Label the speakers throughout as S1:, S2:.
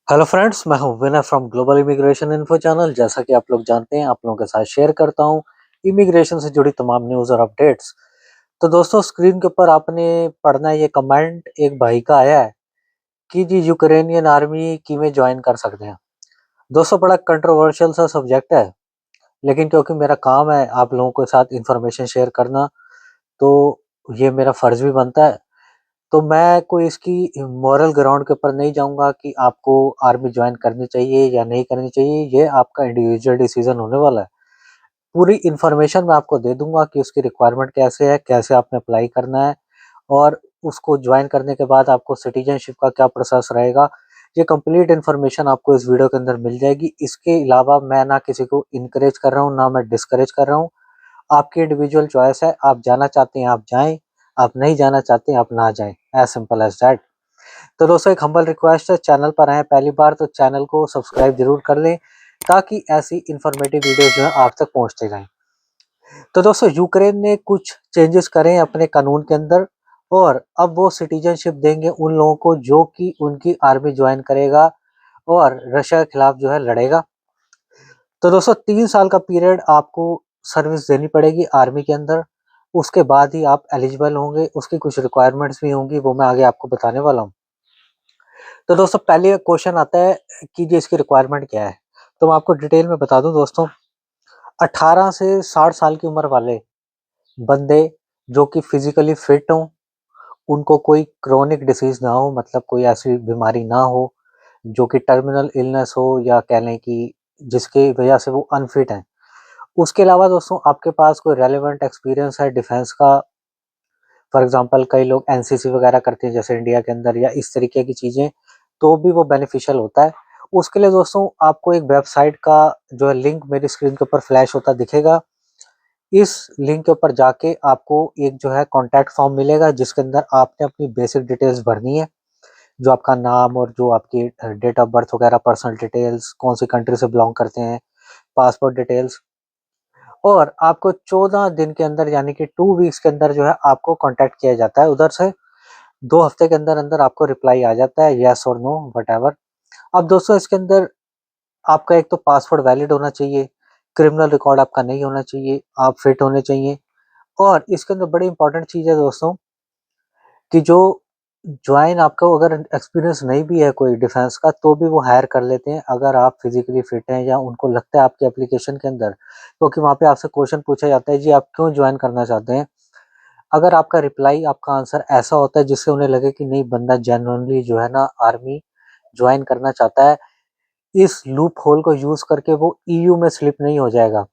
S1: Hello friends, मैं हूं Vinay from Global Immigration Info channel. जैसा कि आप लोग जानते हैं, आप लोगों के साथ शेयर करता हूं इमिग्रेशन से जुड़ी तमाम न्यूज़ और अपडेट्स। तो दोस्तों, स्क्रीन के ऊपर आपने पढ़ना है, ये कमेंट एक भाई का आया है कि जी यूक्रेनियन आर्मी की में ज्वाइन कर सकते हैं। दोस्तों, बड़ा कंट्रोवर्शियल सा सब्जेक्ट है, लेकिन क्योंकि मेरा काम है आप लोगों के साथ इंफॉर्मेशन शेयर करना, तो ये मेरा फर्ज भी बनता है। तो मैं कोई इसकी मॉरल ग्राउंड के ऊपर नहीं जाऊँगा कि आपको आर्मी जॉइन करनी चाहिए या नहीं करनी चाहिए, ये आपका इंडिविजुअल डिसीज़न होने वाला है। पूरी इन्फॉर्मेशन मैं आपको दे दूँगा कि उसकी रिक्वायरमेंट कैसे है, कैसे आपने अप्लाई करना है और उसको जॉइन करने के बाद आपको सिटीज़नशिप का क्या प्रोसेस रहेगा। ये कंप्लीट इन्फॉर्मेशन आपको इस वीडियो के अंदर मिल जाएगी। इसके अलावा मैं ना किसी को एनकरेज कर रहा हूँ, ना मैं डिस्करेज कर रहा हूँ। आपकी इंडिविजुअल चॉइस है, आप जाना चाहते हैं आप जाएँ, आप नहीं जाना चाहते हैं आप ना जाएँ, एज़ सिंपल एज़ दैट। तो दोस्तों, एक हम्बल रिक्वेस्ट है, चैनल पर आए पहली बार तो चैनल को सब्सक्राइब जरूर कर लें, ताकि ऐसी इन्फॉर्मेटिव वीडियो जो है आप तक पहुंचते रहें। तो दोस्तों, यूक्रेन ने कुछ चेंजेस करे हैं अपने कानून के अंदर, और अब वो सिटीजनशिप देंगे उन लोगों को जो कि उनकी आर्मी ज्वाइन करेगा और रशिया के खिलाफ जो है लड़ेगा। तो दोस्तों, 3 साल का पीरियड आपको सर्विस देनी पड़ेगी आर्मी के अंदर। उसके बाद ही आप एलिजिबल होंगे। उसकी कुछ रिक्वायरमेंट्स भी होंगी, वो मैं आगे आपको बताने वाला हूँ। तो दोस्तों, पहले क्वेश्चन आता है कि जी इसकी रिक्वायरमेंट क्या है। तो मैं आपको डिटेल में बता दूं दोस्तों। 18 से 60 साल की उम्र वाले बंदे जो कि फिजिकली फिट हों, उनको कोई क्रोनिक डिसीज ना हो, मतलब कोई ऐसी बीमारी ना हो जो कि टर्मिनल इलनेस हो, या कह लें कि जिसकी वजह से वो अनफिट हैं। उसके अलावा दोस्तों, आपके पास कोई रेलेवेंट एक्सपीरियंस है डिफेंस का। फॉर एग्जांपल कई लोग एनसीसी वगैरह करते हैं जैसे इंडिया के अंदर, या इस तरीके की चीज़ें, तो भी वो बेनिफिशियल होता है। उसके लिए दोस्तों, आपको एक वेबसाइट का जो है लिंक मेरी स्क्रीन के ऊपर फ्लैश होता दिखेगा। इस लिंक के ऊपर जाके आपको एक जो है कॉन्टैक्ट फॉर्म मिलेगा, जिसके अंदर आपने अपनी बेसिक डिटेल्स भरनी है, जो आपका नाम और जो आपकी डेट ऑफ बर्थ वगैरह, पर्सनल डिटेल्स, कौन सी कंट्री से बिलोंग करते हैं, पासपोर्ट डिटेल्स। और आपको 14 दिन के अंदर, यानी कि 2 वीक्स के अंदर जो है आपको कॉन्टैक्ट किया जाता है उधर से। 2 हफ्ते के अंदर-अंदर आपको रिप्लाई आ जाता है, येस और नो व्हाटएवर। अब दोस्तों, इसके अंदर आपका एक तो पासवर्ड वैलिड होना चाहिए, क्रिमिनल रिकॉर्ड आपका नहीं होना चाहिए, आप फिट होने चाहिए। और इसके अंदर बड़ी इंपॉर्टेंट चीज़ है दोस्तों, कि जो जॉइन आपको अगर एक्सपीरियंस नहीं भी है कोई डिफेंस का, तो भी वो हायर कर लेते हैं अगर आप फिजिकली फिट हैं, या उनको लगता है आपके एप्लीकेशन के अंदर, क्योंकि वहाँ पे आपसे क्वेश्चन पूछा जाता है, जी आप क्यों ज्वाइन करना चाहते हैं। अगर आपका रिप्लाई, आपका आंसर ऐसा होता है जिससे उन्हें लगे कि नहीं, बंदा जेन्युइनली जो है ना आर्मी ज्वाइन करना चाहता है, इस लूप होल को यूज करके वो ईयू में स्लिप नहीं हो जाएगा।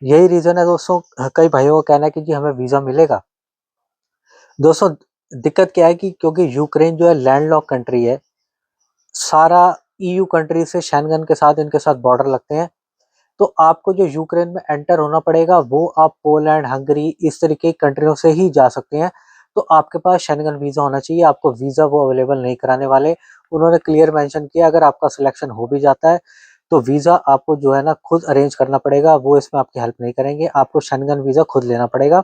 S1: यही रीजन है दोस्तों, कई भाइयों का कहना है कि जी हमें वीजा मिलेगा। दोस्तों, दिक्कत क्या है कि क्योंकि यूक्रेन जो है लैंडलॉक कंट्री है, सारा ईयू कंट्री से शेंगन के साथ इनके साथ बॉर्डर लगते हैं। तो आपको जो यूक्रेन में एंटर होना पड़ेगा, वो आप पोलैंड, हंगरी, इस तरीके की कंट्रियों से ही जा सकते हैं। तो आपके पास शेंगन वीज़ा होना चाहिए, आपको वीज़ा वो अवेलेबल नहीं कराने वाले। उन्होंने क्लियर मेंशन किया, अगर आपका सिलेक्शन हो भी जाता है, तो वीज़ा आपको जो है ना खुद अरेंज करना पड़ेगा, वो इसमें आपकी हेल्प नहीं करेंगे, आपको शेंगन वीज़ा खुद लेना पड़ेगा।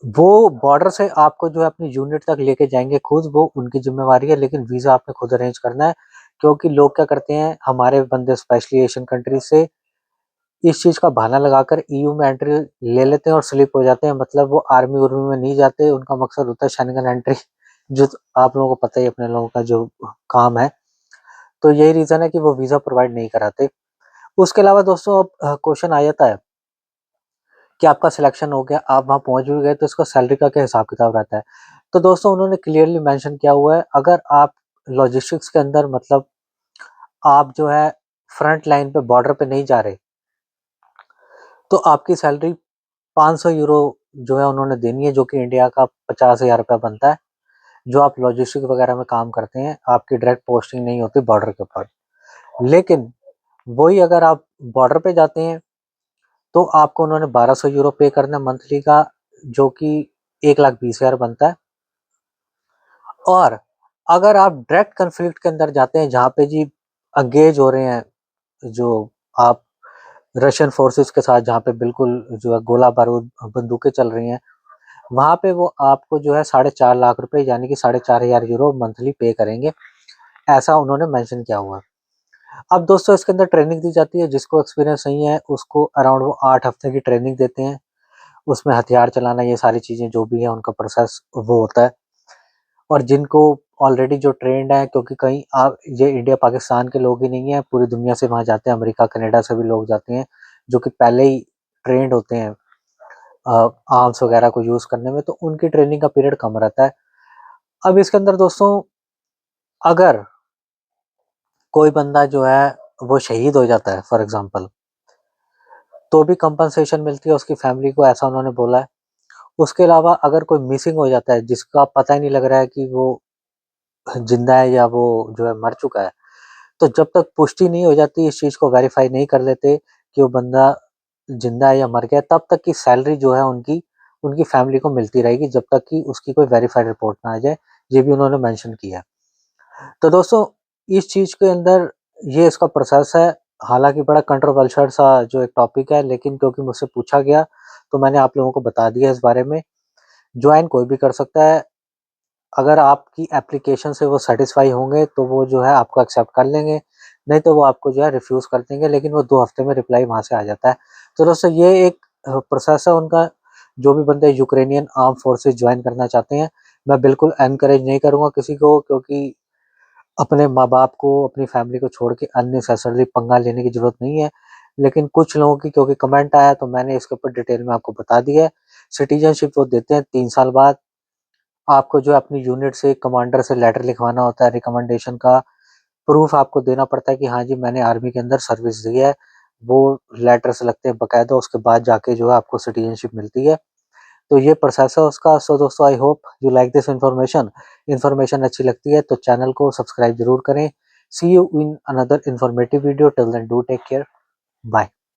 S1: वो बॉर्डर से आपको जो है अपनी यूनिट तक लेके जाएँगे खुद, वो उनकी ज़िम्मेवारी है, लेकिन वीज़ा आपने खुद अरेंज करना है। क्योंकि लोग क्या करते हैं, हमारे बंदे स्पेशली एशियन कंट्रीज़ से इस चीज़ का बहाना लगाकर ईयू में एंट्री ले लेते हैं और स्लिप हो जाते हैं। मतलब वो आर्मी-वार्मी में नहीं जाते, उनका मकसद होता है शेंगन एंट्री, जो आप लोगों को पता ही है अपने लोगों का जो काम है। तो यही रीज़न है कि वो वीज़ा प्रोवाइड नहीं कराते। उसके अलावा दोस्तों, अब क्वेश्चन आ जाता है कि आपका सिलेक्शन हो गया, आप वहाँ पहुँच भी गए, तो इसका सैलरी का क्या हिसाब-किताब रहता है? तो दोस्तों, उन्होंने क्लियरली मेंशन किया हुआ है, अगर आप लॉजिस्टिक्स के अंदर, मतलब आप जो है फ्रंट लाइन पे बॉर्डर पे नहीं जा रहे, तो आपकी सैलरी 500 यूरो जो है उन्होंने देनी है, जो कि इंडिया का 50,000 रुपया बनता है। जो आप लॉजिस्टिक वगैरह में काम करते हैं, आपकी डायरेक्ट पोस्टिंग नहीं होती बॉर्डर के ऊपर। लेकिन वही अगर आप बॉर्डर पे जाते हैं, तो आपको उन्होंने 1200 यूरो पे करना है मंथली का, जो कि 1,20,000 बनता है। और अगर आप डायरेक्ट कॉन्फ्लिक्ट के अंदर जाते हैं, जहाँ पे जी एंगेज हो रहे हैं, जो आप रशियन फोर्सेस के साथ, जहाँ पे बिल्कुल जो है गोला बारूद, बंदूकें चल रही हैं, वहाँ पे वो आपको जो है 4.5 लाख रुपए, यानी कि 4,500 यूरो मंथली पे करेंगे। ऐसा उन्होंने मेंशन किया हुआ है। अब दोस्तों इसके अंदर ट्रेनिंग दी जाती है, जिसको एक्सपीरियंस नहीं है उसको अराउंड वो 8 हफ्ते की ट्रेनिंग देते हैं। उसमें हथियार चलाना ये सारी चीज़ें जो भी है उनका प्रोसेस वो होता है। और जिनको ऑलरेडी जो ट्रेंड है, क्योंकि कहीं ये इंडिया पाकिस्तान के लोग ही नहीं है, पूरी दुनिया से वहाँ जाते हैं, अमेरिका कनाडा से भी लोग जाते हैं जो कि पहले ही ट्रेंड होते हैं आर्म्स वगैरह को यूज़ करने में, तो उनकी ट्रेनिंग का पीरियड कम रहता है। अब इसके अंदर दोस्तों अगर कोई बंदा जो है वो शहीद हो जाता है फॉर एग्जांपल, तो भी कंपनसेशन मिलती है उसकी फैमिली को, ऐसा उन्होंने बोला है। उसके अलावा अगर कोई मिसिंग हो जाता है जिसका पता ही नहीं लग रहा है कि वो जिंदा है या वो जो है मर चुका है, तो जब तक पुष्टि नहीं हो जाती, इस चीज़ को वेरीफाई नहीं कर लेते कि वो बंदा जिंदा है या मर गया, तब तक की सैलरी जो है उनकी उनकी फैमिली को मिलती रहेगी, जब तक कि उसकी कोई वेरीफाइड रिपोर्ट ना आ जाए। ये भी उन्होंने मेंशन किया है। तो दोस्तों इस चीज़ के अंदर ये इसका प्रोसेस है। हालाँकि बड़ा कंट्रोवर्शियल सा जो एक टॉपिक है, लेकिन क्योंकि मुझसे पूछा गया तो मैंने आप लोगों को बता दिया इस बारे में। जॉइन कोई भी कर सकता है। अगर आपकी एप्लीकेशन से वो सैटिस्फाई होंगे तो वो जो है आपको एक्सेप्ट कर लेंगे, नहीं तो वो आपको जो है रिफ्यूज़ कर देंगे, लेकिन वो 2 हफ्ते में रिप्लाई वहाँ से आ जाता है। तो दोस्तों ये एक प्रोसेस है उनका। जो भी बंदे यूक्रेनियन आर्म्ड फोर्सेस जॉइन करना चाहते हैं, मैं बिल्कुल एनकरेज नहीं करूँगा किसी को, क्योंकि अपने माँ-बाप को, अपनी फैमिली को छोड़ के अननेसेसरीली पंगा लेने की ज़रूरत नहीं है। लेकिन कुछ लोगों की क्योंकि कमेंट आया तो मैंने इसके ऊपर डिटेल में आपको बता दिया है। सिटीज़नशिप वो देते हैं 3 साल बाद। आपको जो है अपनी यूनिट से, कमांडर से लेटर लिखवाना होता है रिकमेंडेशन का, प्रूफ आपको देना पड़ता है कि हाँ जी मैंने आर्मी के अंदर सर्विस दी है। वो लेटर्स लगते हैं बाकायदा, उसके बाद जाके जो है आपको सिटीज़नशिप मिलती है। तो ये प्रोसेस है उसका। सो दोस्तों I hope you like this information. Information अच्छी लगती है तो चैनल को सब्सक्राइब ज़रूर करें। See you in another informative video. Till then do take care. Bye.